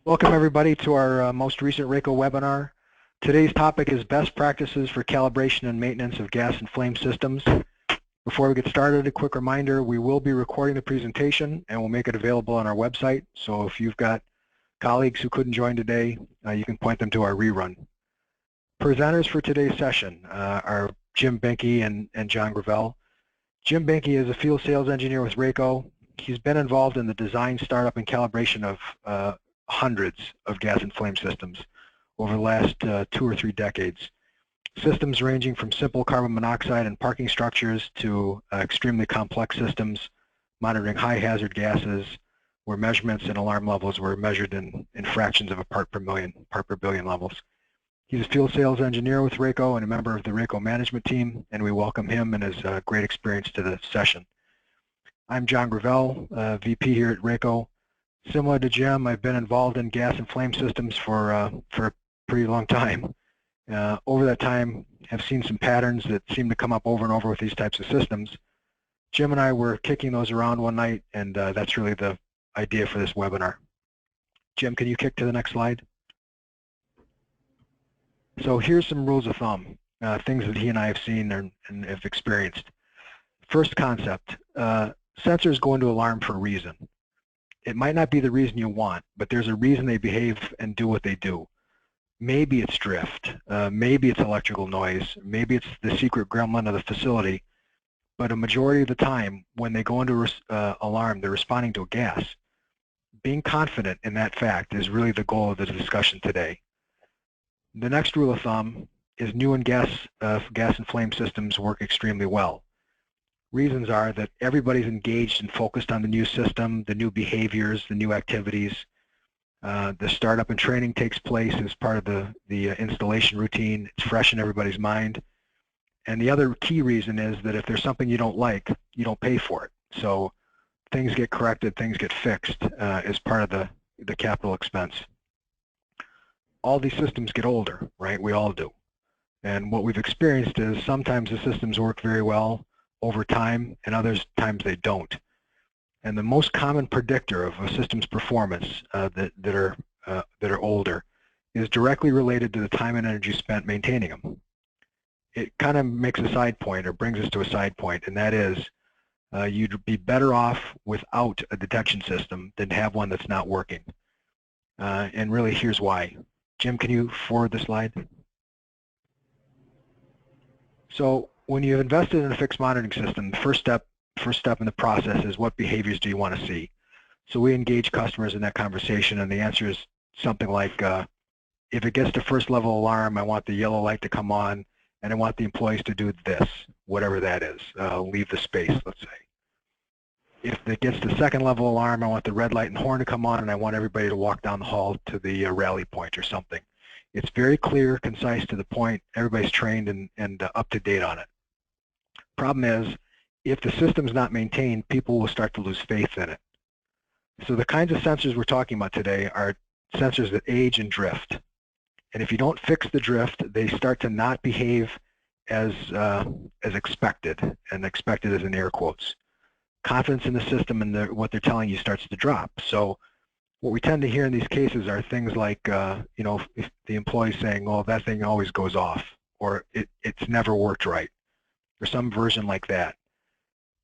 Welcome everybody to our most recent RACO webinar. Today's topic is best practices for calibration and maintenance of gas and flame systems. Before we get started, a quick reminder, we will be recording the presentation and we'll make it available on our website. So if you've got colleagues who couldn't join today, you can point them to our rerun. Presenters for today's session are Jim Benke and John Gravel. Jim Benke is a field sales engineer with RACO. He's been involved in the design, startup, and calibration of hundreds of gas and flame systems over the last 2 or 3 decades. Systems ranging from simple carbon monoxide and parking structures to extremely complex systems monitoring high hazard gases where measurements and alarm levels were measured in fractions of a part per million, part per billion levels. He's a field sales engineer with RACO and a member of the RACO management team, and we welcome him and his great experience to the session. I'm John Gravel, VP here at RACO. Similar to Jim, I've been involved in gas and flame systems for a pretty long time. Over that time, I've seen some patterns that seem to come up over and over with these types of systems. Jim and I were kicking those around one night, and that's really the idea for this webinar. Jim, can you kick to the next slide? So here's some rules of thumb, things that he and I have seen and have experienced. First concept, sensors go into alarm for a reason. It might not be the reason you want, but there's a reason they behave and do what they do. Maybe it's drift, maybe it's electrical noise, maybe it's the secret gremlin of the facility, but a majority of the time when they go into alarm, they're responding to a gas. Being confident in that fact is really the goal of the discussion today. The next rule of thumb is new and gas and flame systems work extremely well. Reasons are that everybody's engaged and focused on the new system, the new behaviors, the new activities. The startup and training takes place as part of the installation routine. It's fresh in everybody's mind. And the other key reason is that if there's something you don't like, you don't pay for it. So things get corrected, things get fixed as part of the capital expense. All these systems get older, right? We all do. And what we've experienced is sometimes the systems work very well over time, and other times they don't. And the most common predictor of a system's performance that are older is directly related to the time and energy spent maintaining them. It kind of makes a side point, or brings us to a side point, and that is you'd be better off without a detection system than to have one that's not working. And really, here's why. Jim, can you forward the slide? So when you've invested in a fixed monitoring system, the first step in the process is what behaviors do you want to see? So we engage customers in that conversation, and the answer is something like, if it gets to first level alarm, I want the yellow light to come on, and I want the employees to do this, whatever that is, leave the space, let's say. If it gets to second level alarm, I want the red light and horn to come on, and I want everybody to walk down the hall to the rally point or something. It's very clear, concise, to the point. Everybody's trained and up to date on it. Problem is, if the system's not maintained, people will start to lose faith in it. So the kinds of sensors we're talking about today are sensors that age and drift. And if you don't fix the drift, they start to not behave as expected, and expected is in air quotes. Confidence in the system and what they're telling you starts to drop. So what we tend to hear in these cases are things like, you know, if the employee's saying, "Oh, that thing always goes off," or it's never worked right, or some version like that.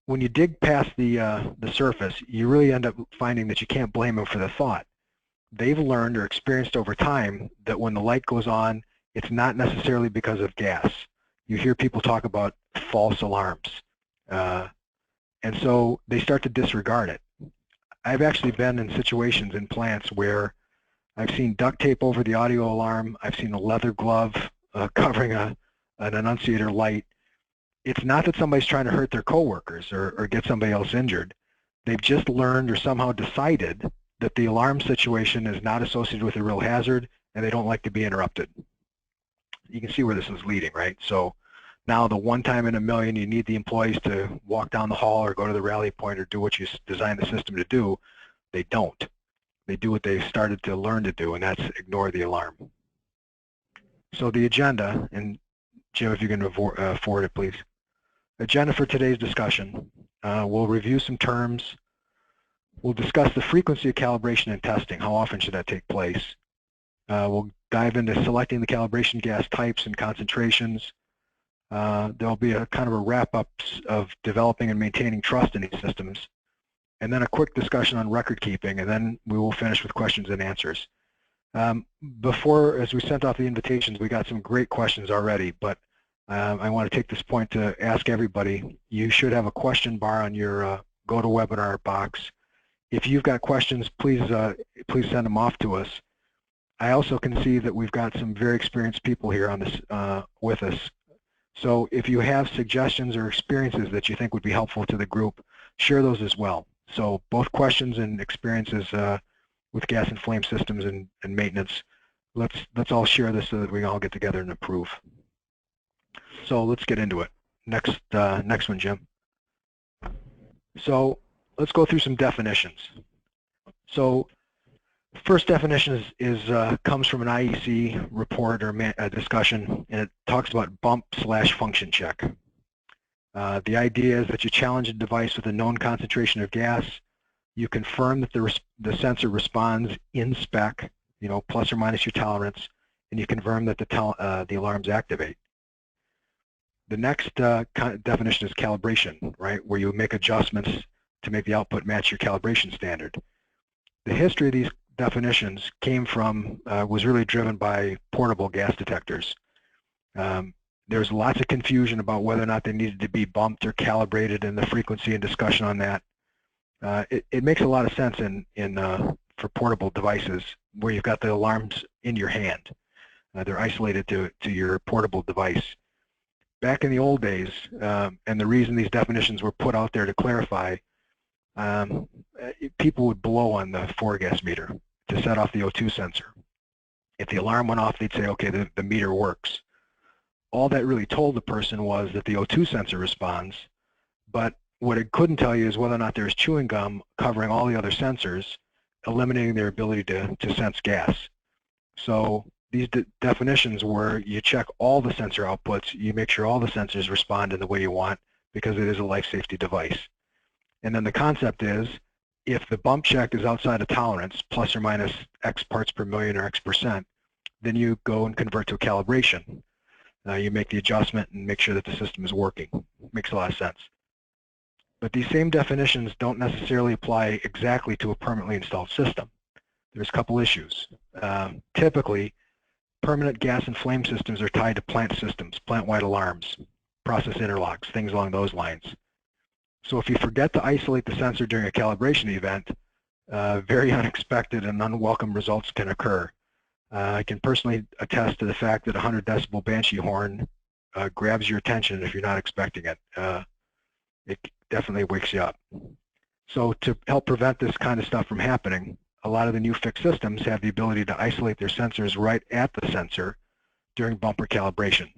When you dig past the surface, you really end up finding that you can't blame them for the thought. They've learned or experienced over time that when the light goes on, it's not necessarily because of gas. You hear people talk about false alarms. And so they start to disregard it. I've actually been in situations in plants where I've seen duct tape over the audio alarm. I've seen a leather glove covering an annunciator light. It's not that somebody's trying to hurt their coworkers or get somebody else injured. They've just learned or somehow decided that the alarm situation is not associated with a real hazard, and they don't like to be interrupted. You can see where this is leading, right? So now the one time in a million you need the employees to walk down the hall or go to the rally point or do what you designed the system to do, they don't. They do what they've started to learn to do, and that's ignore the alarm. So the agenda, and Jim, if you can forward it, please. Agenda for today's discussion. We'll review some terms. We'll discuss the frequency of calibration and testing. How often should that take place? We'll dive into selecting the calibration gas types and concentrations. There'll be a kind of a wrap-up of developing and maintaining trust in these systems, and then a quick discussion on record keeping, and then we will finish with questions and answers. Before, as we sent off the invitations, we got some great questions already, but I want to take this point to ask everybody, you should have a question bar on your GoToWebinar box. If you've got questions, please send them off to us. I also can see that we've got some very experienced people here on this with us. So if you have suggestions or experiences that you think would be helpful to the group, share those as well. So both questions and experiences with gas and flame systems and maintenance, let's all share this so that we can all get together and improve. So let's get into it. Next one, Jim. So let's go through some definitions. So first definition comes from an IEC report or a discussion, and it talks about bump/function check. The idea is that you challenge a device with a known concentration of gas, you confirm that the sensor responds in spec, plus or minus your tolerance, and you confirm that the alarms activate. The next definition is calibration, right, where you make adjustments to make the output match your calibration standard. The history of these definitions was really driven by portable gas detectors. There's lots of confusion about whether or not they needed to be bumped or calibrated, and the frequency and discussion on that. It makes a lot of sense for portable devices where you've got the alarms in your hand. They're isolated to your portable device. Back in the old days, and the reason these definitions were put out there to clarify, people would blow on the gas meter to set off the O2 sensor. If the alarm went off, they'd say, okay, the meter works. All that really told the person was that the O2 sensor responds, but what it couldn't tell you is whether or not there's chewing gum covering all the other sensors, eliminating their ability to sense gas. So these definitions where you check all the sensor outputs, you make sure all the sensors respond in the way you want because it is a life safety device. And then the concept is, if the bump check is outside of tolerance, plus or minus X parts per million or X %, then you go and convert to a calibration. You make the adjustment and make sure that the system is working. Makes a lot of sense. But these same definitions don't necessarily apply exactly to a permanently installed system. There's a couple issues. Typically, permanent gas and flame systems are tied to plant systems, plant-wide alarms, process interlocks, things along those lines. So if you forget to isolate the sensor during a calibration event, very unexpected and unwelcome results can occur. I can personally attest to the fact that a 100 decibel banshee horn grabs your attention if you're not expecting it. It definitely wakes you up. So to help prevent this kind of stuff from happening, a lot of the new fixed systems have the ability to isolate their sensors right at the sensor during bumper calibration.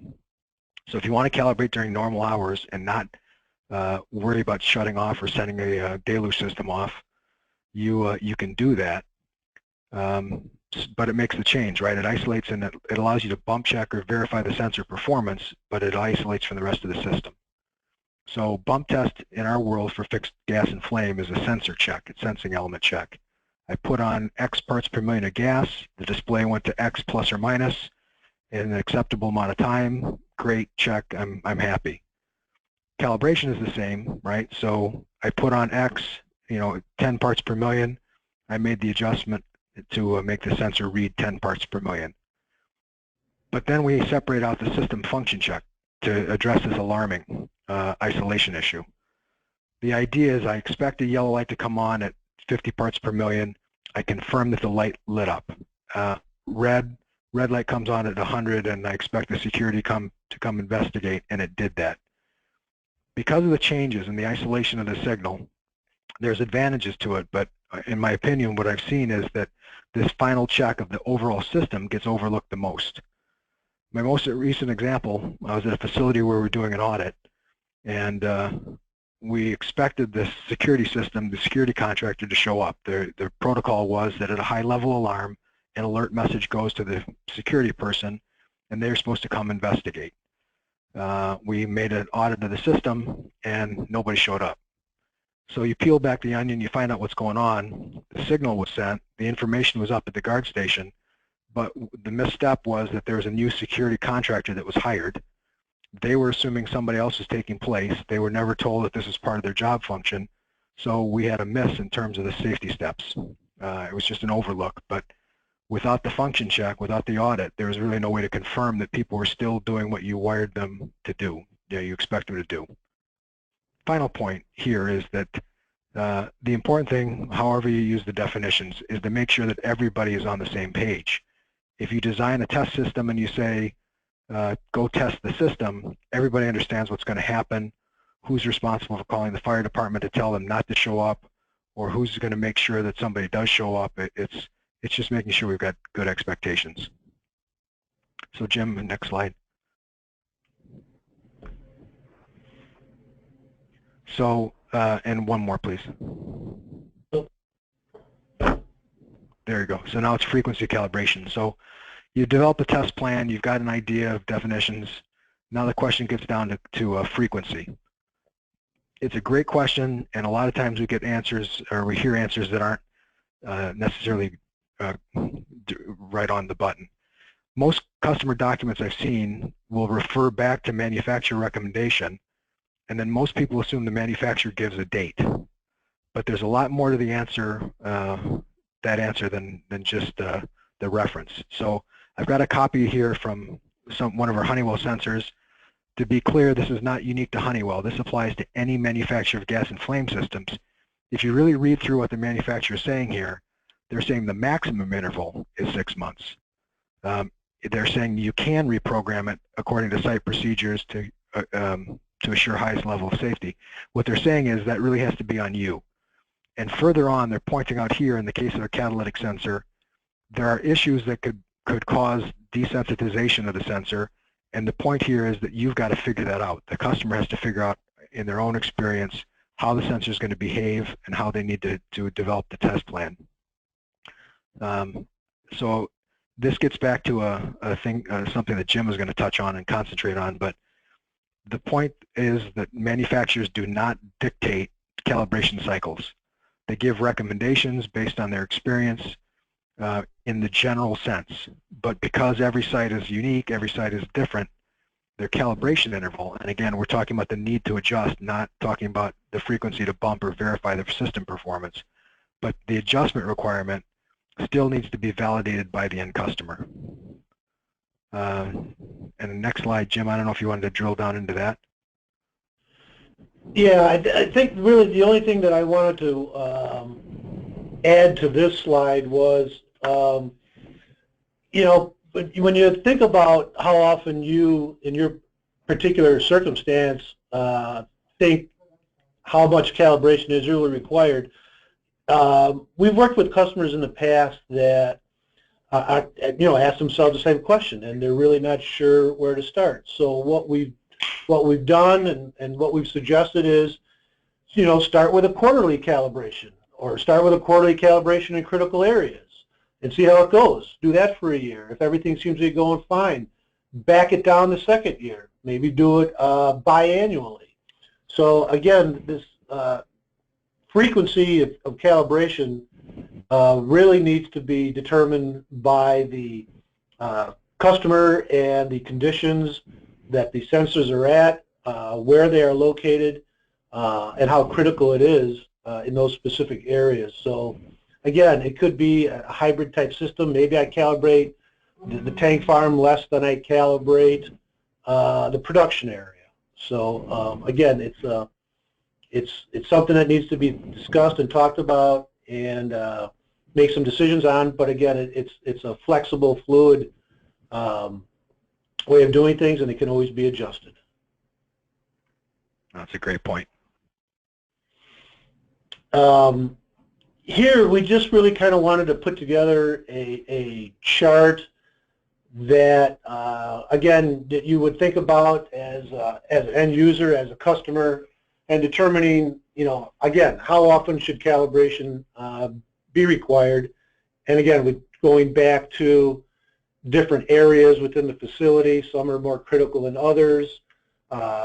So if you want to calibrate during normal hours and not worry about shutting off or sending a deluge system off, you can do that. But it makes the change, right? It isolates and it allows you to bump check or verify the sensor performance, but it isolates from the rest of the system. So bump test in our world for fixed gas and flame is a sensor check, it's sensing element check. I put on X parts per million of gas, the display went to X plus or minus in an acceptable amount of time, great, check, I'm happy. Calibration is the same, right? So I put on X, 10 parts per million, I made the adjustment to make the sensor read 10 parts per million. But then we separate out the system function check to address this alarming isolation issue. The idea is I expect a yellow light to come on at 50 parts per million. I confirm that the light lit up. Red light comes on at 100, and I expect the security to come investigate, and it did that. Because of the changes in the isolation of the signal, there's advantages to it, but in my opinion, what I've seen is that this final check of the overall system gets overlooked the most. My most recent example, I was at a facility where we were doing an audit, and we expected the security system, the security contractor, to show up. Their protocol was that at a high-level alarm, an alert message goes to the security person, and they're supposed to come investigate. We made an audit of the system, and nobody showed up. So you peel back the onion, you find out what's going on. The signal was sent, the information was up at the guard station, but the misstep was that there was a new security contractor that was hired. They were assuming somebody else was taking place. They were never told that this was part of their job function. So we had a miss in terms of the safety steps. It was just an overlook, but without the function check, without the audit, there was really no way to confirm that people were still doing what you wired them to do, you expect them to do. Final point here is that the important thing, however you use the definitions, is to make sure that everybody is on the same page. If you design a test system and you say, go test the system, everybody understands what's going to happen, who's responsible for calling the fire department to tell them not to show up, or who's going to make sure that somebody does show up. It's just making sure we've got good expectations. So Jim, next slide. So, and one more, please. There you go. So now it's frequency calibration. So you develop a test plan, you've got an idea of definitions. Now the question gets down to frequency. It's a great question, and a lot of times we get answers, or we hear answers that aren't necessarily right on the button. Most customer documents I've seen will refer back to manufacturer recommendation, and then most people assume the manufacturer gives a date. But there's a lot more to the answer, that answer than just the reference. So I've got a copy here from one of our Honeywell sensors. To be clear, this is not unique to Honeywell. This applies to any manufacturer of gas and flame systems. If you really read through what the manufacturer is saying here, they're saying the maximum interval is 6 months. They're saying you can reprogram it according to site procedures to assure highest level of safety. What they're saying is that really has to be on you. And further on, they're pointing out here in the case of a catalytic sensor, there are issues that could cause desensitization of the sensor. And the point here is that you've got to figure that out. The customer has to figure out in their own experience how the sensor is going to behave and how they need to develop the test plan. So this gets back to something that Jim was going to touch on and concentrate on, but the point is that manufacturers do not dictate calibration cycles. They give recommendations based on their experience in the general sense, but because every site is unique, every site is different, their calibration interval, and again, we're talking about the need to adjust, not talking about the frequency to bump or verify the system performance, but the adjustment requirement still needs to be validated by the end customer. And the next slide, Jim, I don't know if you wanted to drill down into that. Yeah, I think really the only thing that I wanted to add to this slide was, you know, when you think about how often you, in your particular circumstance, think how much calibration is really required, we've worked with customers in the past that ask themselves the same question, and they're really not sure where to start. So what we've done and what we've suggested is, start with a quarterly calibration, or start with a quarterly calibration in critical areas and see how it goes. Do that for a year. If everything seems to be going fine, back it down the second year. Maybe do it biannually. So again, this frequency of calibration really needs to be determined by the customer and the conditions that the sensors are at, where they are located, and how critical it is in those specific areas. So again, it could be a hybrid type system. Maybe I calibrate the tank farm less than I calibrate the production area. So again, it's something that needs to be discussed and talked about and make some decisions on. But again, it's a flexible, fluid way of doing things, and it can always be adjusted. That's a great point. Here, we just really kind of wanted to put together a chart that, again, that you would think about as an end user, as a customer, and determining, again, how often should calibration be required. And again, we're going back to different areas within the facility. Some are more critical than others.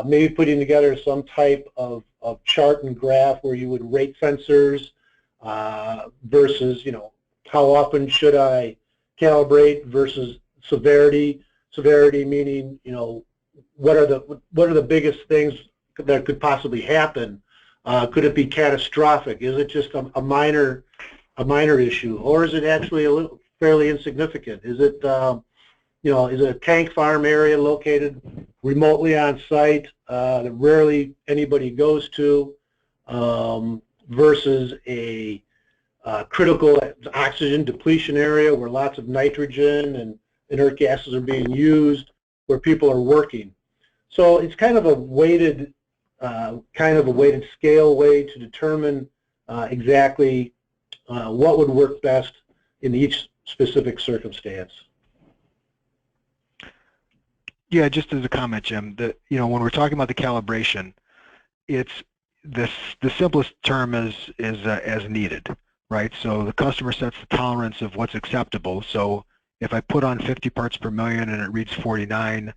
maybe putting together some type of chart and graph where you would rate sensors versus, how often should I calibrate versus severity. Severity meaning, what are the biggest things that could possibly happen? Could it be catastrophic? Is it just a minor issue, or is it actually a little fairly insignificant? Is it is it a tank farm area located remotely on site that rarely anybody goes to, versus a critical oxygen depletion area where lots of nitrogen and inert gases are being used, where people are working? So it's kind of a weighted scale way to determine exactly what would work best in each specific circumstance. Yeah, just as a comment, Jim, that when we're talking about the calibration, it's the simplest term is as needed, right? So the customer sets the tolerance of what's acceptable. So if I put on 50 parts per million and it reads 49,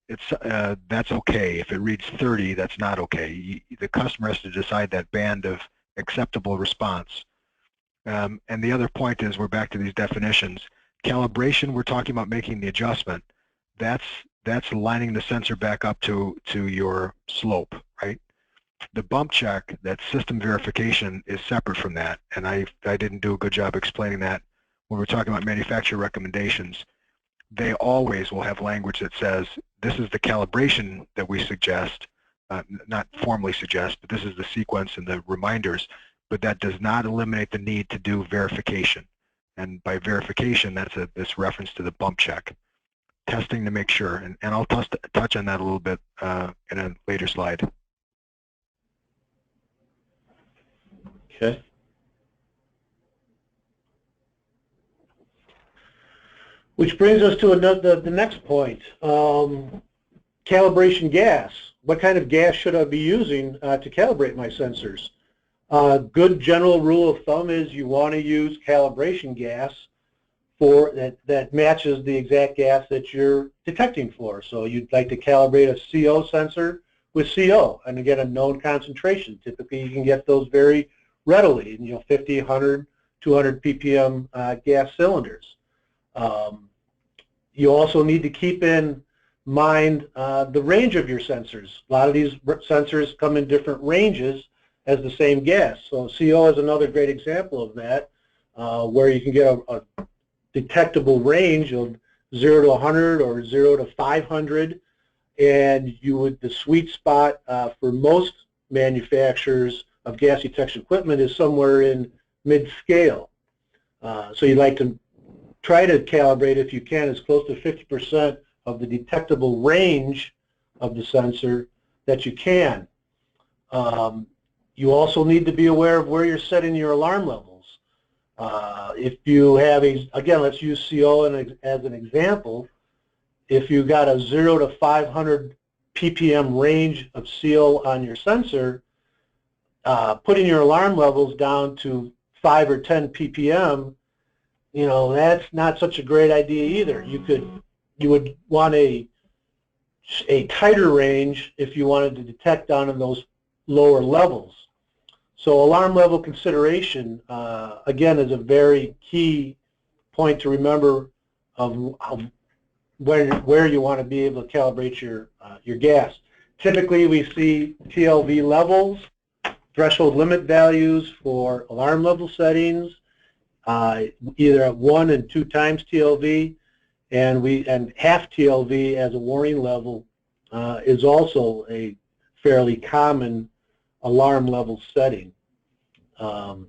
that's okay. If it reads 30, that's not okay. The customer has to decide that band of acceptable response. And the other point is, we're back to these definitions. Calibration, we're talking about making the adjustment. That's lining the sensor back up to your slope, right? The bump check, that system verification, is separate from that, and I didn't do a good job explaining that when we're talking about manufacturer recommendations. They always will have language that says, this is the calibration that we suggest, not formally suggest, but this is the sequence and the reminders, but that does not eliminate the need to do verification. And by verification, that's this reference to the bump check. Testing to make sure, and I'll touch on that a little bit in a later slide. Okay. Which brings us to the next point. Calibration gas. What kind of gas should I be using to calibrate my sensors? Good general rule of thumb is you want to use calibration gas that matches the exact gas that you're detecting for. So you'd like to calibrate a CO sensor with CO, and again, a known concentration. Typically, you can get those very readily, 50, 100, 200 ppm gas cylinders. You also need to keep in mind the range of your sensors. A lot of these sensors come in different ranges as the same gas. So CO is another great example of that, where you can get a detectable range of 0 to 100 or 0 to 500, and the sweet spot for most manufacturers of gas detection equipment is somewhere in mid-scale. So you'd like to try to calibrate, if you can, as close to 50% of the detectable range of the sensor that you can. You also need to be aware of where you're setting your alarm levels. If you have again, let's use CO as an example. If you got a 0 to 500 ppm range of CO on your sensor, putting your alarm levels down to 5 or 10 ppm, that's not such a great idea either. You would want a tighter range if you wanted to detect down in those lower levels. So alarm level consideration, again, is a very key point to remember of where you want to be able to calibrate your gas. Typically, we see TLV levels, threshold limit values for alarm level settings, either at 1 and 2 times TLV, and half TLV as a warning level is also a fairly common alarm level setting. And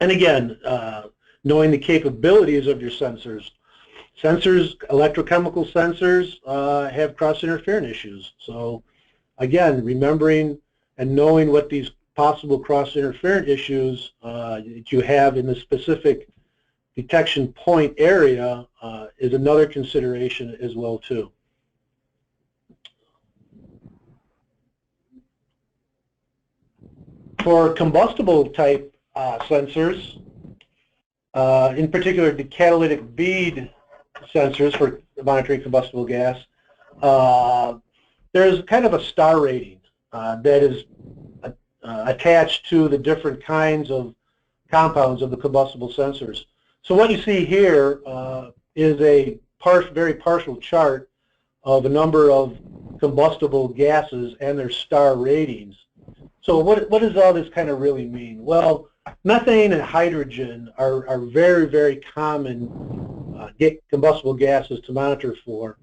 again, knowing the capabilities of your sensors. Sensors, electrochemical sensors, have cross-interference issues. So again, remembering and knowing what these possible cross-interference issues that you have in the specific detection point area is another consideration as well too. For combustible type sensors, in particular the catalytic bead sensors for monitoring combustible gas, there's kind of a star rating that is attached to the different kinds of compounds of the combustible sensors. So what you see here is a very partial chart of a number of combustible gases and their star ratings. So what does all this kind of really mean? Well, methane and hydrogen are very, very common combustible gases to monitor for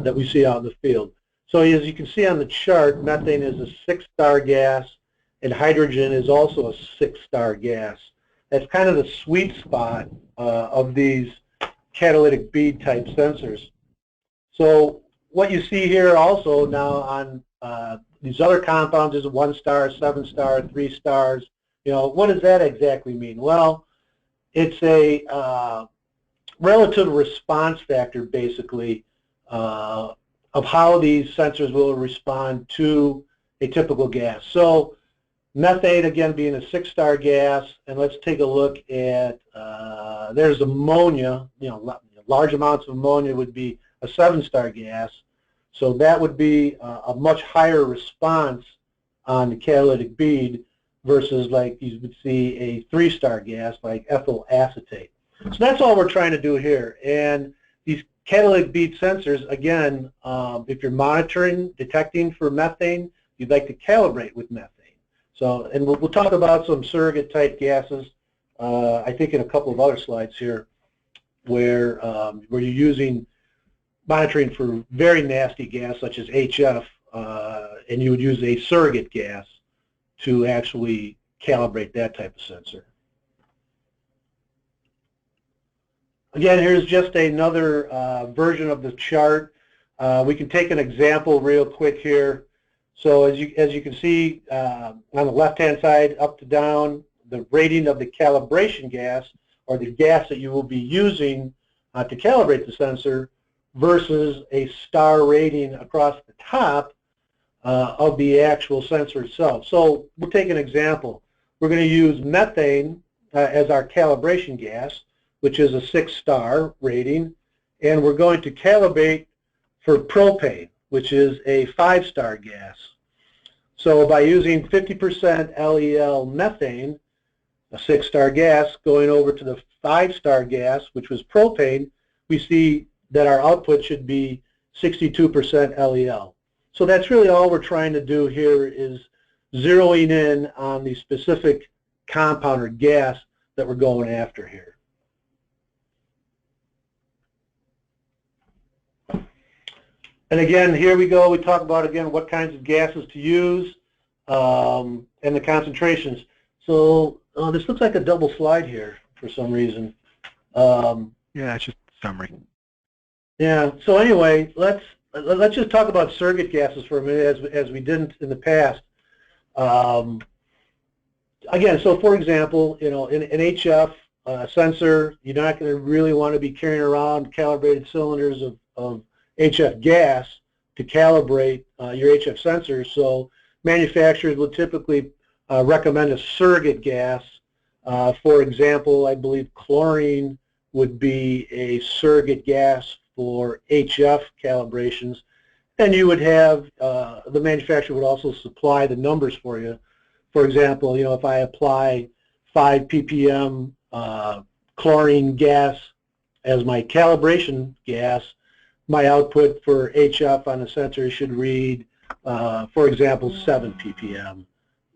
that we see out in the field. So as you can see on the chart, methane is a 6-star gas, and hydrogen is also a 6-star gas. That's kind of the sweet spot of these catalytic bead type sensors. So what you see here also now on these other compounds is a 1-star, 7-star, 3 stars. You know, what does that exactly mean? Well, it's a relative response factor, basically, of how these sensors will respond to a typical gas. So methane, again, being a 6-star gas, and let's take a look at, there's ammonia. You know, large amounts of ammonia would be a 7-star gas. So that would be a much higher response on the catalytic bead versus, like you would see, a 3-star gas like ethyl acetate. So that's all we're trying to do here. And these catalytic bead sensors, again, if you're monitoring, detecting for methane, you'd like to calibrate with methane. So, and we'll talk about some surrogate type gases, I think in a couple of other slides here, where you're using monitoring for very nasty gas such as HF, and you would use a surrogate gas to actually calibrate that type of sensor. Again, here's just another version of the chart. We can take an example real quick here. So as you can see on the left-hand side, up to down, the rating of the calibration gas, or the gas that you will be using to calibrate the sensor, versus a star rating across the top of the actual sensor itself. So we'll take an example. We're going to use methane as our calibration gas, which is a 6-star rating, and we're going to calibrate for propane, which is a 5-star gas. So by using 50% LEL methane, a 6-star gas, going over to the 5-star gas, which was propane, we see that our output should be 62% LEL. So that's really all we're trying to do here, is zeroing in on the specific compound or gas that we're going after here. And again, here we go. We talk about, again, what kinds of gases to use and the concentrations. So this looks like a double slide here for some reason. Yeah, it's just a summary. Yeah. So anyway, let's just talk about surrogate gases for a minute, as we didn't in the past. Again, so for example, you know, in an HF sensor, you're not going to really want to be carrying around calibrated cylinders of HF gas to calibrate your HF sensor. So manufacturers will typically recommend a surrogate gas. For example, I believe chlorine would be a surrogate gas for HF calibrations. And you would have, the manufacturer would also supply the numbers for you. For example, you know, if I apply 5 ppm chlorine gas as my calibration gas, my output for HF on the sensor should read, for example, 7 ppm.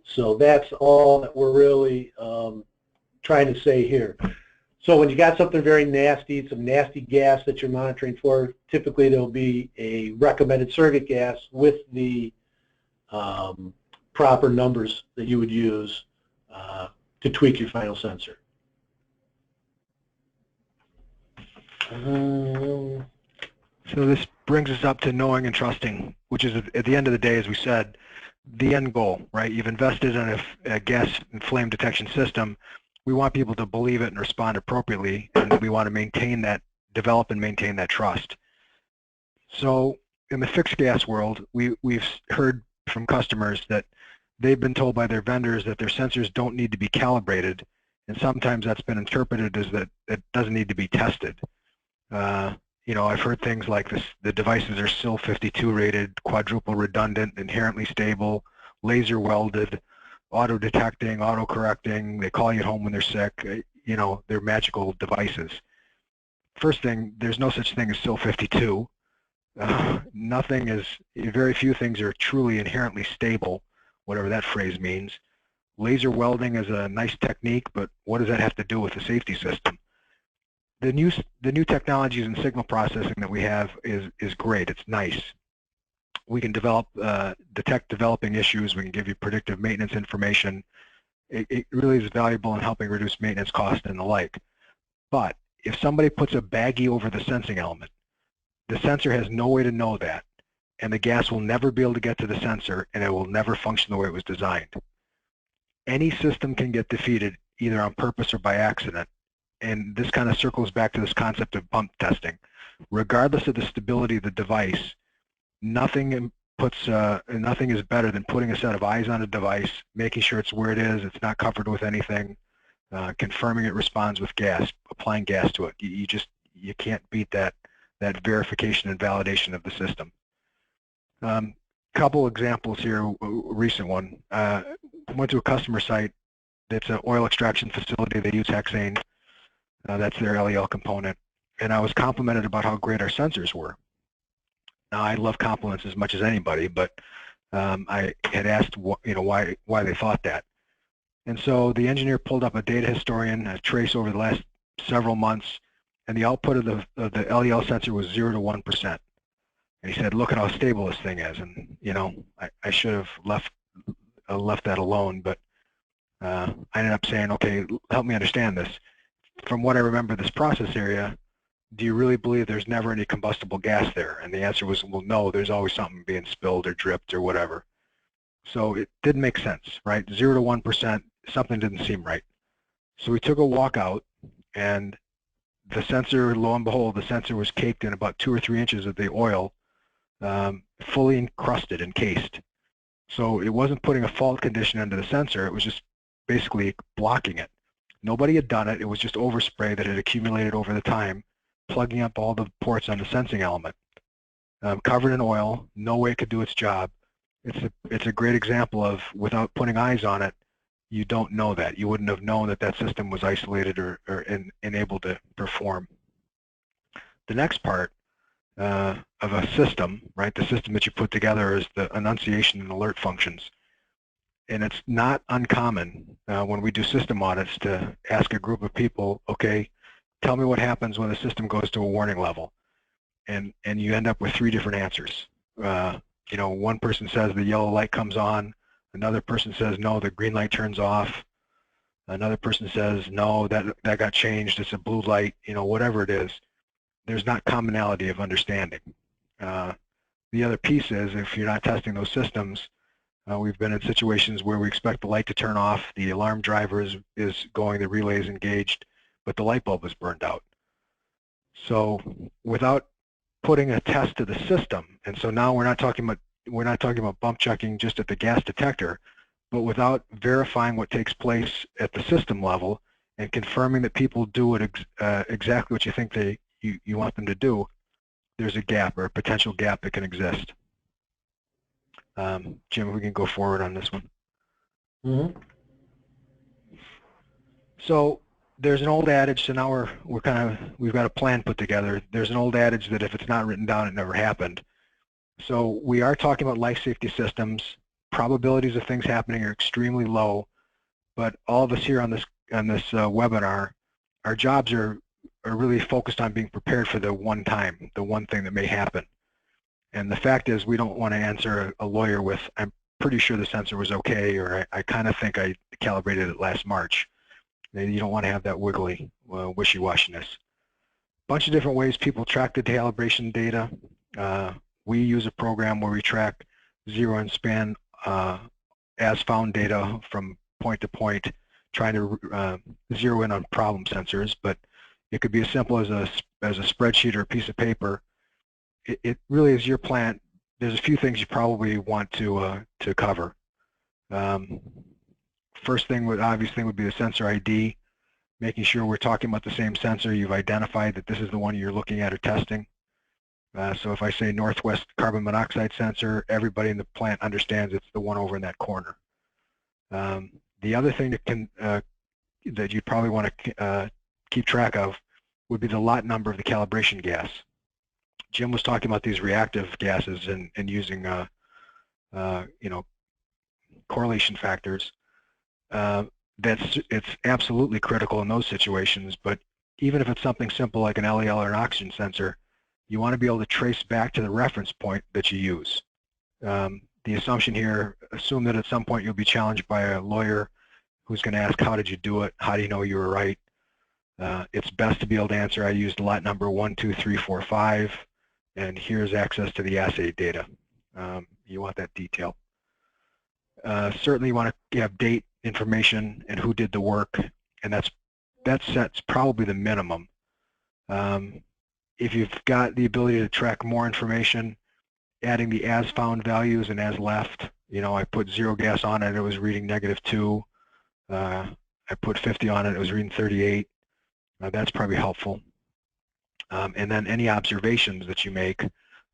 So that's all that we're really trying to say here. So when you got something very nasty, some nasty gas that you're monitoring for, typically there will be a recommended surrogate gas with the proper numbers that you would use to tweak your final sensor. So this brings us up to knowing and trusting, which is, at the end of the day, as we said, the end goal, right? You've invested in a gas and flame detection system. We want people to believe it and respond appropriately, and we want to maintain that, develop and maintain that trust. So in the fixed gas world, we've heard from customers that they've been told by their vendors that their sensors don't need to be calibrated, and sometimes that's been interpreted as that it doesn't need to be tested. I've heard things like this, the devices are SIL 52 rated, quadruple redundant, inherently stable, laser welded, auto detecting, auto correcting, they call you at home when they're sick, they're magical devices. First thing, there's no such thing as SIL 52. Very few things are truly inherently stable, whatever that phrase means. Laser welding is a nice technique, but what does that have to do with the safety system? The new technologies in signal processing that we have is great. It's nice. We can detect developing issues. We can give you predictive maintenance information. It really is valuable in helping reduce maintenance costs and the like. But if somebody puts a baggie over the sensing element, the sensor has no way to know that, and the gas will never be able to get to the sensor, and it will never function the way it was designed. Any system can get defeated either on purpose or by accident, and this kind of circles back to this concept of bump testing. Regardless of the stability of the device, nothing is better than putting a set of eyes on a device, making sure it's where it is, it's not covered with anything, confirming it responds with gas, applying gas to it. You can't beat that verification and validation of the system. Couple examples here, a recent one. Went to a customer site that's an oil extraction facility. They use hexane. That's their LEL component. And I was complimented about how great our sensors were. Now, I love compliments as much as anybody, but I had asked why they thought that. And so the engineer pulled up a data historian, a trace over the last several months, and the output of the LEL sensor was 0 to 1%. And he said, look at how stable this thing is. And, I should have left that alone, but I ended up saying, okay, help me understand this. From what I remember this process area, do you really believe there's never any combustible gas there? And the answer was, well, no, there's always something being spilled or dripped or whatever. So it didn't make sense, right? 0 to 1%, something didn't seem right. So we took a walk out, and the sensor, lo and behold, the sensor was caked in about 2 or 3 inches of the oil, fully encrusted, encased. So it wasn't putting a fault condition into the sensor, it was just basically blocking it. Nobody had done it, it was just overspray that had accumulated over the time, plugging up all the ports on the sensing element. Covered in oil, no way it could do its job. It's a great example of, without putting eyes on it, you don't know that. You wouldn't have known that system was isolated or able to perform. The next part of a system, right, the system that you put together is the annunciation and alert functions. And it's not uncommon when we do system audits to ask a group of people, okay, tell me what happens when the system goes to a warning level. And you end up with 3 different answers. One person says the yellow light comes on, another person says no, the green light turns off, another person says no, that got changed, it's a blue light, whatever it is. There's not commonality of understanding. The other piece is, if you're not testing those systems, we've been in situations where we expect the light to turn off, the alarm driver is going, the relay is engaged, but the light bulb is burned out. So without putting a test to the system, and so now we're not talking about bump checking just at the gas detector, but without verifying what takes place at the system level and confirming that people do it exactly what you think you want them to do, there's a gap or a potential gap that can exist. Jim, we can go forward on this one. Mm-hmm. So there's an old adage, so now we've got a plan put together. There's an old adage that if it's not written down, it never happened. So we are talking about life safety systems. Probabilities of things happening are extremely low, but all of us here on this webinar, our jobs are really focused on being prepared for the one thing that may happen. And the fact is, we don't want to answer a lawyer with, I'm pretty sure the sensor was okay, or I kind of think I calibrated it last March. You don't want to have that wiggly, wishy-washiness. Bunch of different ways people track the calibration data. We use a program where we track zero and span as found data from point to point, trying to zero in on problem sensors, but it could be as simple as a spreadsheet or a piece of paper. It really is your plant. There's a few things you probably want to cover. First thing, obvious thing would be the sensor ID, making sure we're talking about the same sensor. You've identified that this is the one you're looking at or testing. So if I say northwest carbon monoxide sensor, everybody in the plant understands it's the one over in that corner. The other thing that you'd probably want to keep track of would be the lot number of the calibration gas. Jim was talking about these reactive gases and using correlation factors. It's absolutely critical in those situations, but even if it's something simple like an LEL or an oxygen sensor, you want to be able to trace back to the reference point that you use. The assumption here, assume that at some point you'll be challenged by a lawyer who's going to ask, how did you do it? How do you know you were right? It's best to be able to answer, I used lot number 1, 2, 3, 4, 5, and here's access to the assay data. You want that detail. Certainly you want to have date information and who did the work, and that sets probably the minimum. If you've got the ability to track more information, adding the as found values and as left, I put 0 gas on it, it was reading -2. I put 50 on it, it was reading 38. That's probably helpful. And then any observations that you make,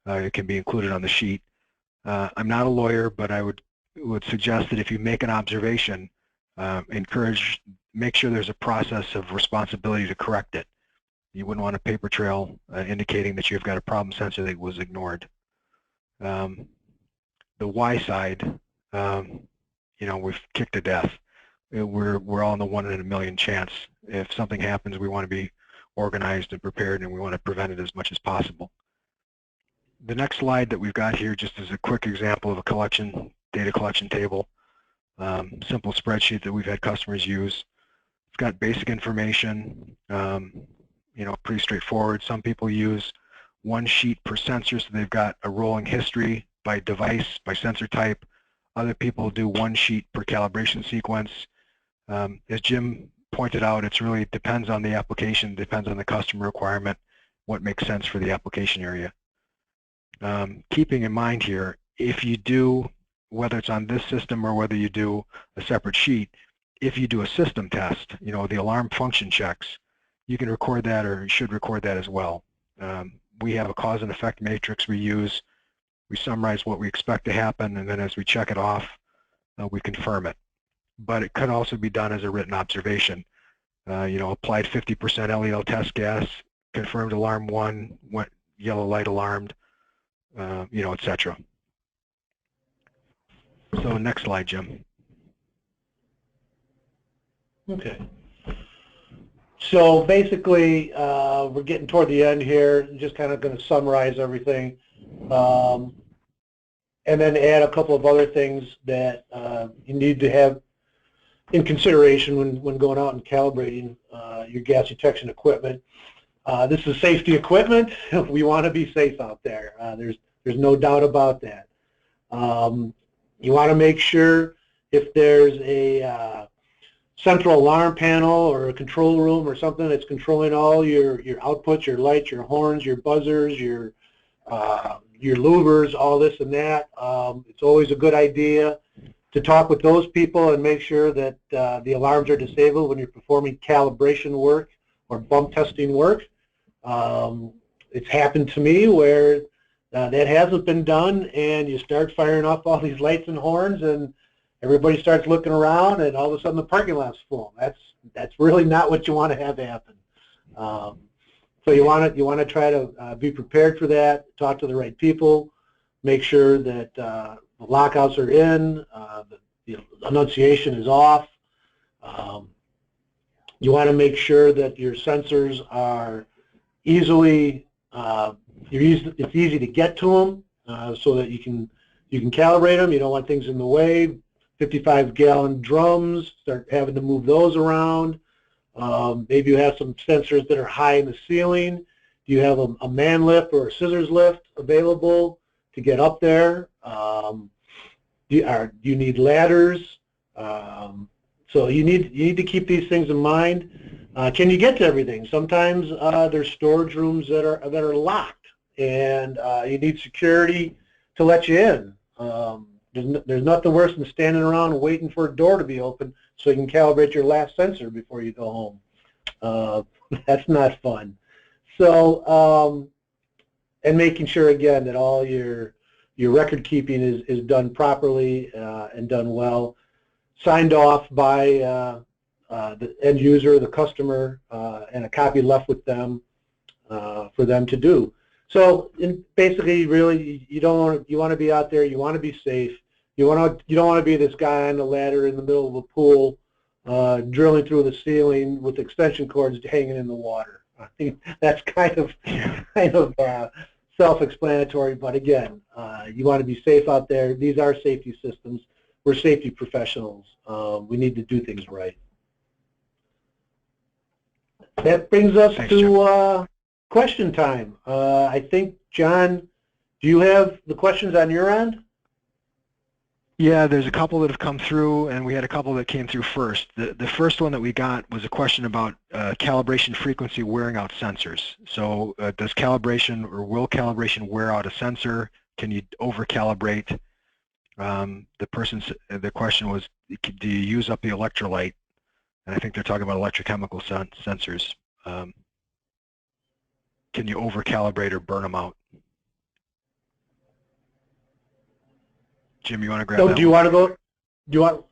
it can be included on the sheet. I'm not a lawyer, but I would suggest that if you make an observation, make sure there's a process of responsibility to correct it. You wouldn't want a paper trail indicating that you've got a problem sensor that was ignored. The Y side, we've kicked to death. We're all in the 1 in a million chance. If something happens, we want to be organized and prepared, and we want to prevent it as much as possible. The next slide that we've got here just is a quick example of a data collection table, simple spreadsheet that we've had customers use. It's got basic information, pretty straightforward. Some people use 1 sheet per sensor, so they've got a rolling history by device, by sensor type. Other people do 1 sheet per calibration sequence. As Jim pointed out, it really depends on the application, depends on the customer requirement, what makes sense for the application area. Keeping in mind here, if you do, whether it's on this system or whether you do a separate sheet, if you do a system test, the alarm function checks, you can record that, or you should record that as well. We have a cause and effect matrix we use. We summarize what we expect to happen, and then as we check it off, we confirm it. But it could also be done as a written observation. Applied 50% LEL test gas, confirmed alarm 1, went yellow light alarmed, etc. So next slide, Jim. Okay. So basically, we're getting toward the end here. Just kind of going to summarize everything, and then add a couple of other things that you need to have in consideration when going out and calibrating your gas detection equipment. This is safety equipment. We want to be safe out there. There's no doubt about that. You want to make sure if there's a central alarm panel or a control room or something that's controlling all your outputs, your lights, your horns, your buzzers, your louvers, all this and that. It's always a good idea to talk with those people and make sure that the alarms are disabled when you're performing calibration work or bump testing work. It's happened to me where that hasn't been done, and you start firing off all these lights and horns, and everybody starts looking around, and all of a sudden the parking lot's full. That's really not what you want to have happen. So you want to try to be prepared for that. Talk to the right people. Make sure that the lockouts are in. The annunciation is off. You want to make sure that your sensors are easily. It's easy to get to them so that you can calibrate them. You don't want things in the way. 55-gallon drums, start having to move those around. Maybe you have some sensors that are high in the ceiling. Do you have a man lift or a scissors lift available to get up there? Do you need ladders? So you need to keep these things in mind. Can you get to everything? Sometimes there's storage rooms that are locked, and you need security to let you in. There's nothing worse than standing around and waiting for a door to be open so you can calibrate your last sensor before you go home. That's not fun. So and making sure again that all your record keeping is done properly and done well, signed off by the end user, the customer, and a copy left with them for them to do. So basically, really, you want to be out there. You want to be safe. You don't want to be this guy on the ladder in the middle of a pool, drilling through the ceiling with extension cords hanging in the water. I think that's kind of self-explanatory. But again, you want to be safe out there. These are safety systems. We're safety professionals. We need to do things right. That brings us to question time. I think, John, do you have the questions on your end? Yeah, there's a couple that have come through, and we had a couple that came through first. The first one that we got was a question about calibration frequency wearing out sensors. So does calibration or will calibration wear out a sensor? Can you over-calibrate? The question was, do you use up the electrolyte? And I think they're talking about electrochemical sensors. Can you over-calibrate or burn them out? Jim, you want to grab that? Do you want to go? Do you want?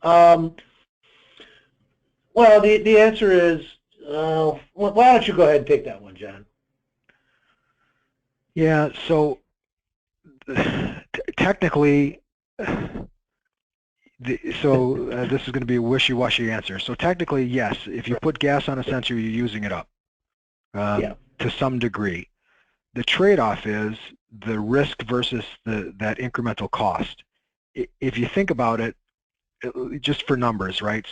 Well, the answer is, why don't you go ahead and take that one, John? Yeah. So technically, this is going to be a wishy-washy answer. So technically, yes. If you put gas on a sensor, you're using it up to some degree. The trade-off is the risk versus that incremental cost. If you think about it, just for numbers, right?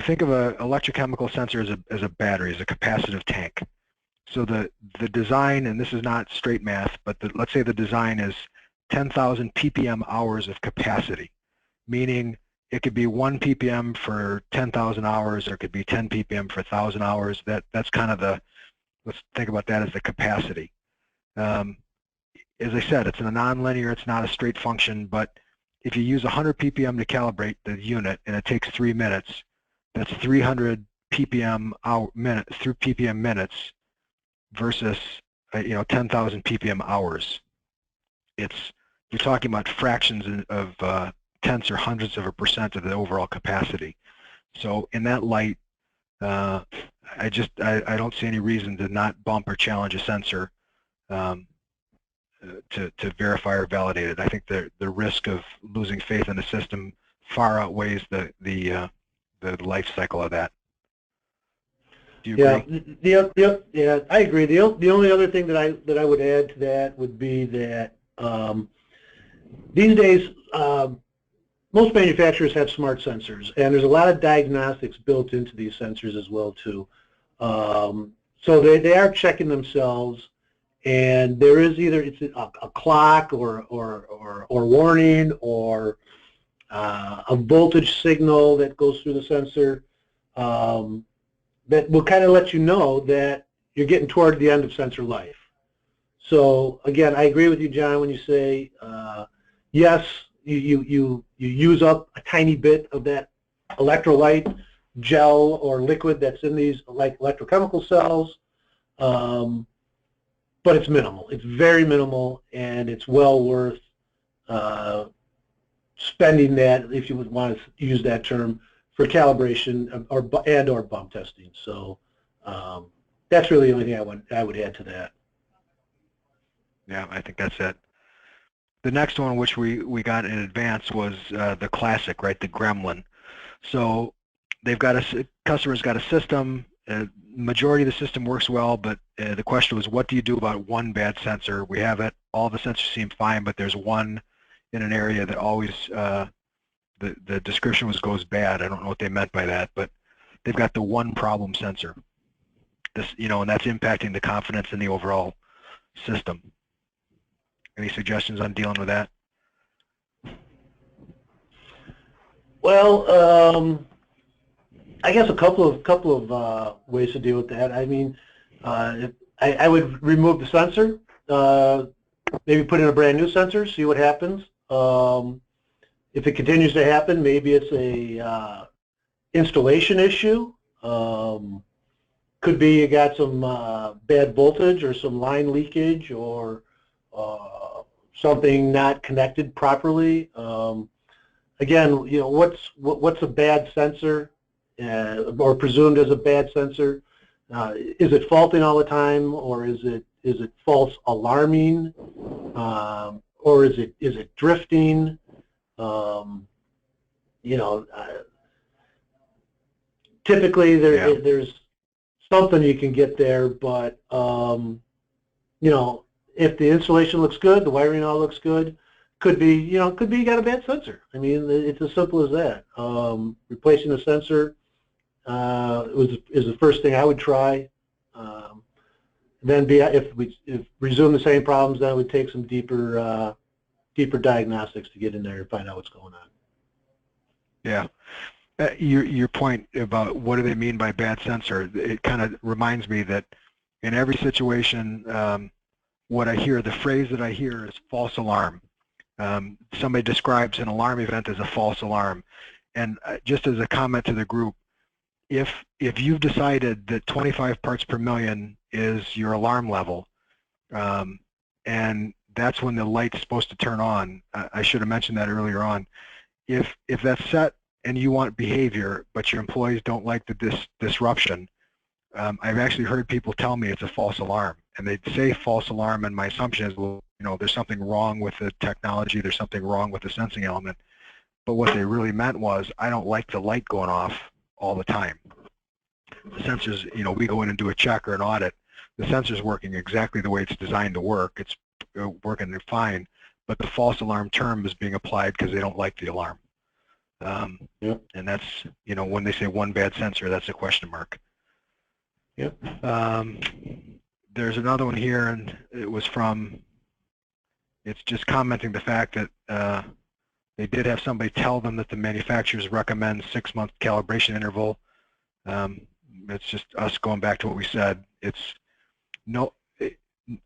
Think of an electrochemical sensor as a battery, as a capacitive tank. So the design, and this is not straight math, but let's say the design is 10,000 ppm hours of capacity, meaning it could be 1 ppm for 10,000 hours, or it could be 10 ppm for 1,000 hours. That's kind of let's think about that as the capacity. As I said, it's a nonlinear, it's not a straight function, but if you use 100 ppm to calibrate the unit and it takes 3 minutes, that's 300 ppm minutes versus 10,000 ppm hours. You're talking about fractions of tenths or hundredths of a percent of the overall capacity. So in that light, I don't see any reason to not bump or challenge a sensor to verify or validate it. I think the risk of losing faith in the system far outweighs the life cycle of that. Do you agree? Yeah, I agree. The only other thing that I would add to that would be that these days most manufacturers have smart sensors, and there's a lot of diagnostics built into these sensors as well too. So they are checking themselves. And there is either it's a clock or warning or a voltage signal that goes through the sensor that will kind of let you know that you're getting toward the end of sensor life. So again, I agree with you, John, when you say yes, you use up a tiny bit of that electrolyte gel or liquid that's in these like electrochemical cells. But it's minimal. It's very minimal, and it's well worth spending that, if you would want to use that term, for calibration or bump testing. So that's really the only thing I would add to that. Yeah, I think that's it. The next one, which we got in advance, was the classic, right? The gremlin. So they've got customer's got a system. Majority of the system works well, but the question was, what do you do about one bad sensor? We have it. All the sensors seem fine, but there's one in an area that always the description goes bad. I don't know what they meant by that, but they've got the one problem sensor. And that's impacting the confidence in the overall system. Any suggestions on dealing with that? Well, I guess a couple of ways to deal with that. I mean, I would remove the sensor, maybe put in a brand new sensor, see what happens. If it continues to happen, maybe it's a installation issue. Could be you got some bad voltage or some line leakage or something not connected properly. Again, you know, what's a bad sensor or presumed as a bad sensor? Is it faulting all the time, or is it false alarming, or is it drifting? You know, typically there's something you can get there, but you know, if the insulation looks good, the wiring all looks good, could be you got a bad sensor. I mean, it's as simple as that. Replacing the sensor is the first thing I would try. Then if we resume the same problems, then it would take some deeper diagnostics to get in there and find out what's going on. Yeah. Your point about what do they mean by bad sensor, it kind of reminds me that in every situation, the phrase that I hear is false alarm. Somebody describes an alarm event as a false alarm. And just as a comment to the group, if you've decided that 25 parts per million is your alarm level, and that's when the light's supposed to turn on, I should have mentioned that earlier on. If that's set and you want behavior, but your employees don't like the disruption, I've actually heard people tell me it's a false alarm, and they say false alarm, and my assumption is, well, you know, there's something wrong with the technology, there's something wrong with the sensing element. But what they really meant was, I don't like the light going off all the time. The sensors, you know, we go in and do a check or an audit, the sensor's working exactly the way it's designed to work, it's working fine, but the false alarm term is being applied because they don't like the alarm. Yep. And that's, you know, when they say one bad sensor, that's a question mark. Yep. There's another one here, and it's just commenting the fact that they did have somebody tell them that the manufacturers recommend 6-month calibration interval. It's just us going back to what we said.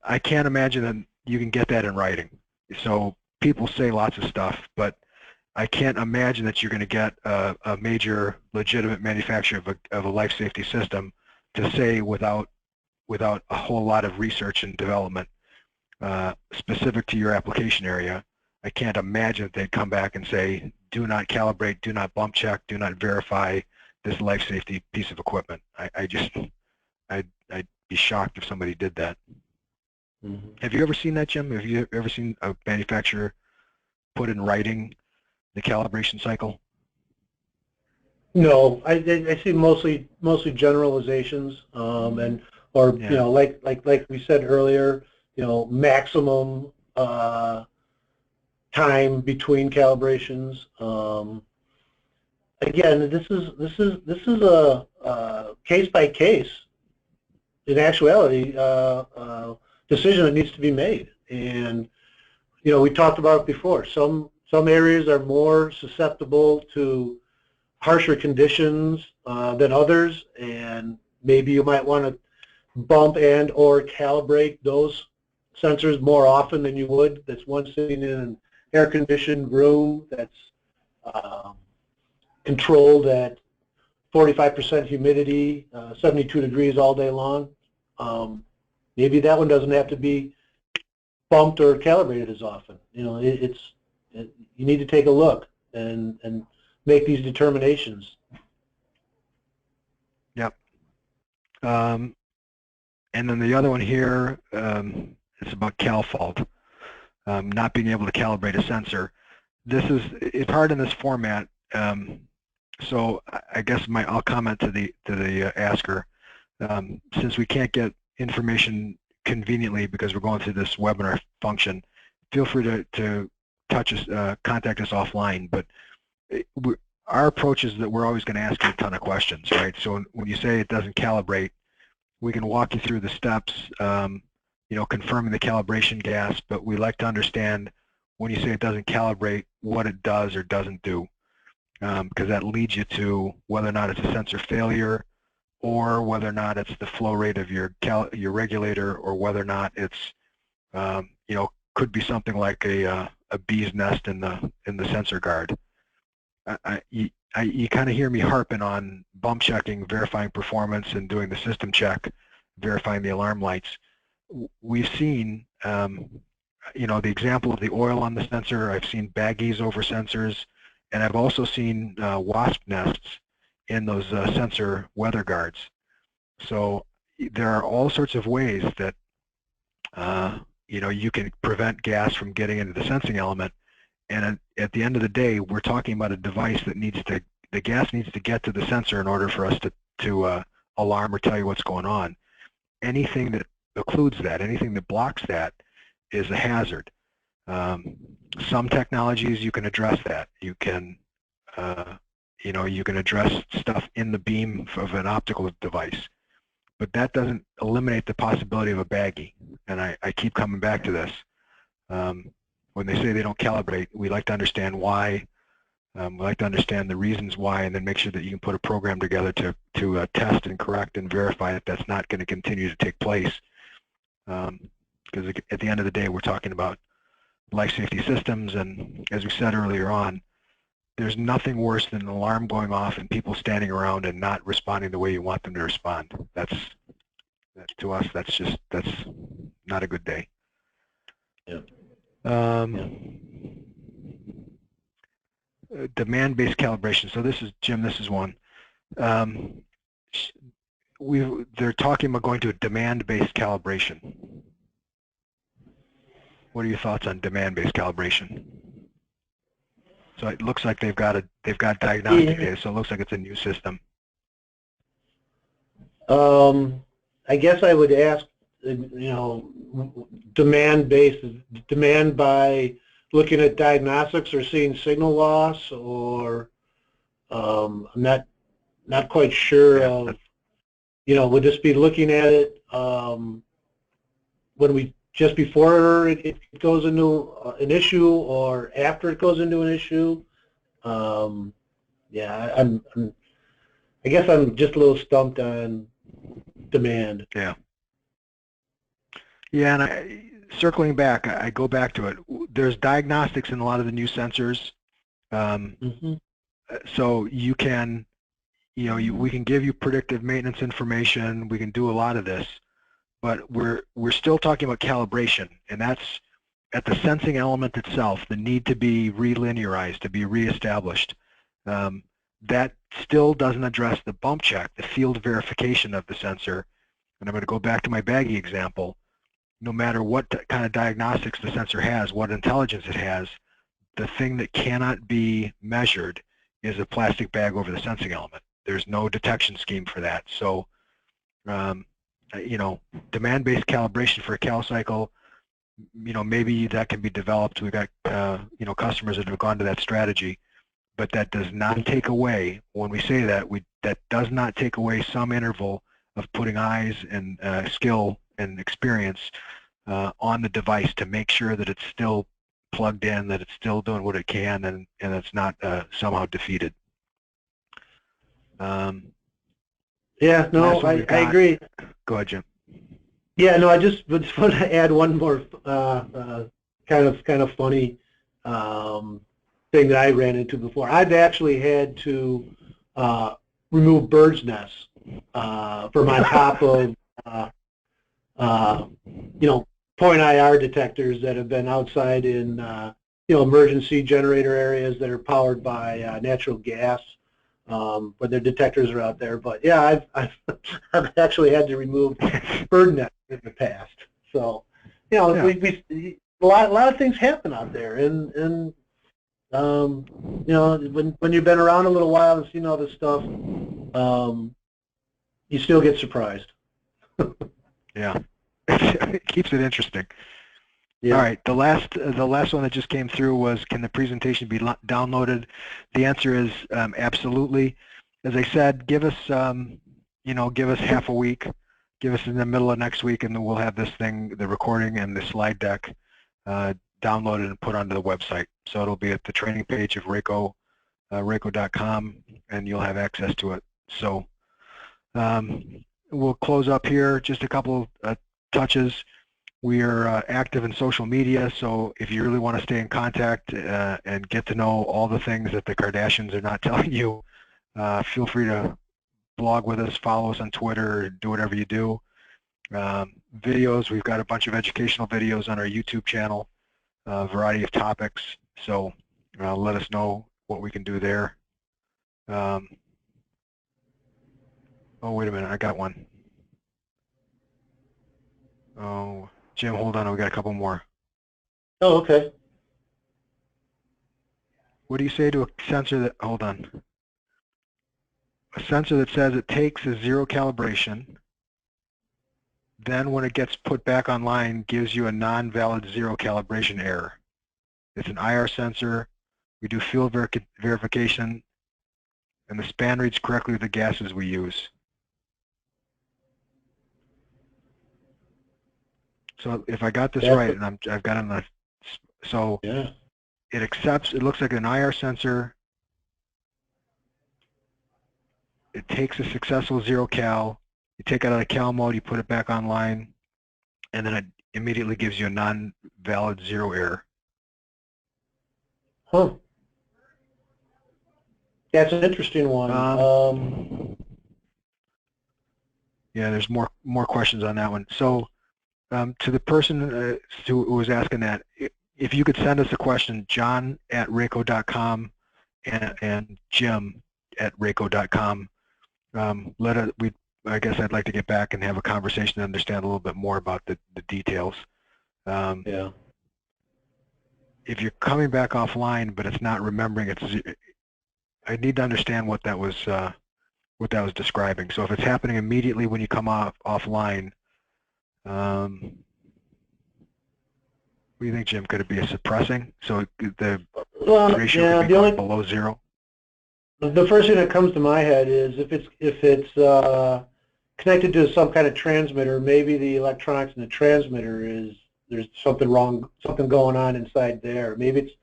I can't imagine that you can get that in writing. So people say lots of stuff, but I can't imagine that you're going to get a major legitimate manufacturer of a life safety system to say without a whole lot of research and development specific to your application area. I can't imagine that they'd come back and say, do not calibrate, do not bump check, do not verify this life safety piece of equipment. I'd be shocked if somebody did that. Mm-hmm. Have you ever seen that, Jim? Have you ever seen a manufacturer put in writing the calibration cycle? No, I see mostly generalizations, or yeah. You know, like we said earlier, you know, maximum time between calibrations. Again, this is a case by case, in actuality, decision that needs to be made. And you know, we talked about it before. Some areas are more susceptible to harsher conditions than others, and maybe you might want to bump and or calibrate those sensors more often than you would. That's one sitting in an air-conditioned room that's controlled at 45% humidity, 72 degrees all day long. Maybe that one doesn't have to be bumped or calibrated as often. You know, you need to take a look and make these determinations. Yep. And then the other one here is about cal fault, not being able to calibrate a sensor. It's hard in this format. So I guess I'll comment to the asker. Since we can't get information conveniently because we're going through this webinar function, feel free to contact us offline. But our approach is that we're always going to ask you a ton of questions, right? So when you say it doesn't calibrate, we can walk you through the steps, you know, confirming the calibration gas, but we like to understand when you say it doesn't calibrate, what it does or doesn't do, because that leads you to whether or not it's a sensor failure, or whether or not it's the flow rate of your regulator, or whether or not it's, you know, could be something like a bee's nest in the sensor guard. you kind of hear me harping on bump checking, verifying performance, and doing the system check, verifying the alarm lights. We've seen, the example of the oil on the sensor. I've seen baggies over sensors, and I've also seen wasp nests in those sensor weather guards. So there are all sorts of ways that you can prevent gas from getting into the sensing element. And at the end of the day, we're talking about a device that the gas needs to get to the sensor in order for us to alarm or tell you what's going on. Anything that occludes that, anything that blocks that, is a hazard. Some technologies you can address that. You can address stuff in the beam of an optical device, but that doesn't eliminate the possibility of a baggie. And I keep coming back to this. When they say they don't calibrate, we like to understand why. We like to understand the reasons why, and then make sure that you can put a program together to test and correct and verify that that's not going to continue to take place. Because at the end of the day, we're talking about life safety systems, and as we said earlier on, there's nothing worse than an alarm going off and people standing around and not responding the way you want them to respond. To us, that's not a good day. Yeah. Demand-based calibration. So this is, Jim, this is one. They're talking about going to a demand-based calibration. What are your thoughts on demand-based calibration? So it looks like they've got diagnostic data, so it looks like it's a new system. I guess I would ask, demand-based, demand by looking at diagnostics or seeing signal loss, or I'm not quite sure of, would this be looking at it when just before it goes into an issue or after it goes into an issue? Yeah, I guess I'm just a little stumped on demand. Yeah. Yeah, and circling back, I go back to it. There's diagnostics in a lot of the new sensors. So you can, we can give you predictive maintenance information. We can do a lot of this, but we're still talking about calibration, and that's at the sensing element itself, the need to be relinearized, to be reestablished. That still doesn't address the bump check, the field verification of the sensor. And I'm going to go back to my baggie example. No matter what kind of diagnostics the sensor has, what intelligence it has, the thing that cannot be measured is a plastic bag over the sensing element. There's no detection scheme for that. So, demand-based calibration for a cal cycle, maybe that can be developed. We've got, customers that have gone to that strategy, but that does not take away, when we say that, that does not take away some interval of putting eyes and skill and experience on the device to make sure that it's still plugged in, that it's still doing what it can, and it's not somehow defeated. Yeah, no, I agree. Go ahead, Jim. Yeah, no, I just want to add one more kind of funny thing that I ran into before. I've actually had to remove birds' nests from on top of point IR detectors that have been outside in emergency generator areas that are powered by natural gas, but their detectors are out there. But yeah, I've actually had to remove bird nests in the past. So we a lot of things happen out there, and when you've been around a little while and seen all this stuff, you still get surprised. Yeah, it keeps it interesting. Yeah. All right, the last one that just came through was, can the presentation be downloaded? The answer is absolutely. As I said, give us half a week, give us in the middle of next week, and then we'll have this thing, the recording and the slide deck, downloaded and put onto the website. So it'll be at the training page of Rayco, Rayco.com, and you'll have access to it. So we'll close up here. Just a couple touches. We are active in social media, so if you really want to stay in contact and get to know all the things that the Kardashians are not telling you, feel free to blog with us, follow us on Twitter, do whatever you do. Videos, we've got a bunch of educational videos on our YouTube channel, a variety of topics, so let us know what we can do there. Oh, wait a minute, I got one. Oh, Jim, hold on, we got a couple more. Oh, okay. What do you say to a sensor that, hold on, a sensor that says it takes a zero calibration, then when it gets put back online, gives you a non-valid zero calibration error. It's an IR sensor. We do field verification, and the span reads correctly with the gases we use. So if I got this right, and I've got it on the, so yeah. it accepts, it looks like an IR sensor. It takes a successful zero cal, you take it out of cal mode, you put it back online, and then it immediately gives you a non-valid zero error. Huh. That's an interesting one. Yeah, there's more questions on that one. So to the person who was asking that, if you could send us a question, john@rayco.com and jim@rayco.com. I guess I'd like to get back and have a conversation to understand a little bit more about the details. Yeah. If you're coming back offline, but it's not remembering, I need to understand what that was describing. So if it's happening immediately when you come offline, what do you think, Jim? Could it be a suppressing? So the ratio could be going below zero? The first thing that comes to my head is if it's connected to some kind of transmitter, maybe the electronics in the transmitter there's something wrong, something going on inside there. Maybe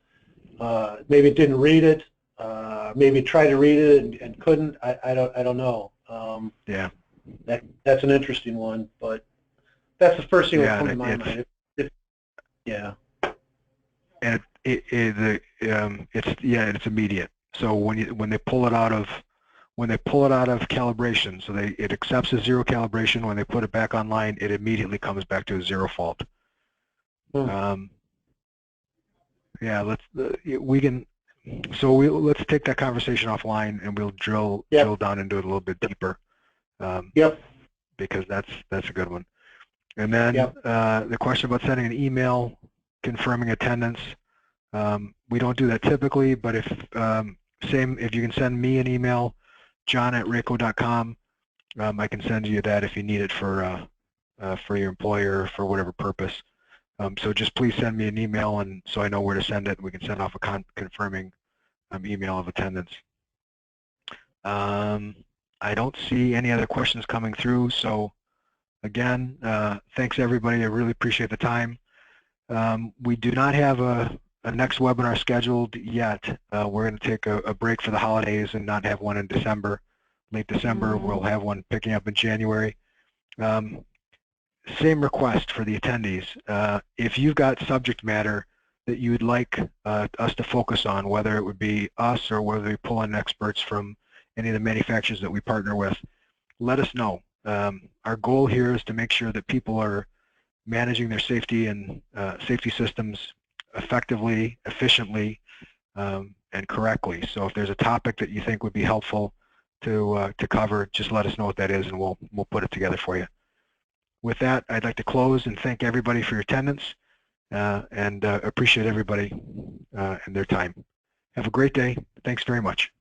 it didn't read it. Maybe it tried to read it and couldn't. I don't know. Yeah. That's an interesting one, but that's the first thing that comes to my mind. Yeah. And it's immediate. So when they pull it out of calibration, so it accepts a zero calibration. When they put it back online, it immediately comes back to a zero fault. Yeah, let's take that conversation offline and we'll drill down into it a little bit deeper. Because that's a good one. And then the question about sending an email confirming attendance. We don't do that typically, but if you can send me an email, john@rayco.com, I can send you that if you need it for your employer for whatever purpose. So just please send me an email, and so I know where to send it, and we can send off a confirming email of attendance. I don't see any other questions coming through, so again, thanks everybody. I really appreciate the time. We do not have a next webinar scheduled yet. We're going to take a break for the holidays and not have one in December. Late December, we'll have one picking up in January. Same request for the attendees. If you've got subject matter that you'd like us to focus on, whether it would be us or whether we pull in experts from any of the manufacturers that we partner with, let us know. Our goal here is to make sure that people are managing their safety and safety systems effectively, efficiently, and correctly. So if there's a topic that you think would be helpful to cover, just let us know what that is, and we'll put it together for you. With that, I'd like to close and thank everybody for your attendance, and appreciate everybody and their time. Have a great day. Thanks very much.